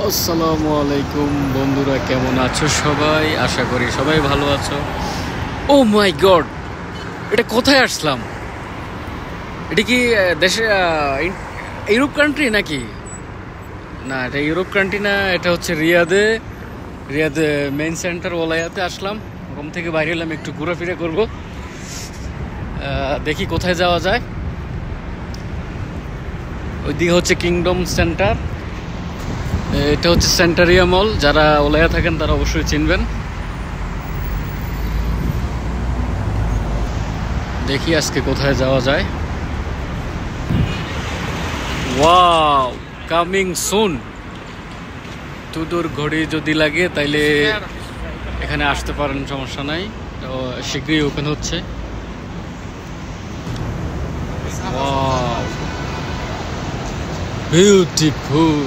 আসসালামু আলাইকুম বন্ধুরা, কেমন আছো সবাই? আশা করি সবাই ভালো আছো। ও মাই গড, এটা কোথায় আসলাম? এটা কি দেশে ইউরোপ কান্ট্রি নাকি? না, এটা ইউরোপ কান্ট্রি না, এটা হচ্ছে রিয়াদে মেইন সেন্টার ওলায়াতে আসলাম। ওখান থেকে বাইরে এলাম, একটু ঘোরাফেরা করব। দেখি কোথায় যাওয়া যায়। ওইদিকে হচ্ছে কিংডম সেন্টার, এটা হচ্ছে সেন্টারিয়া মল। যারা ওলায়া থাকেন তারা অবশ্যই চিনবেন। দেখি আজকে কোথায় যাওয়া যায়। Wow, coming soon. তুদুর ঘড়ি যদি লাগে তাইলে এখানে আসতে পারেন, সমস্যা নাই। তো শীঘ্রই ওপেন হচ্ছে। Wow, beautiful.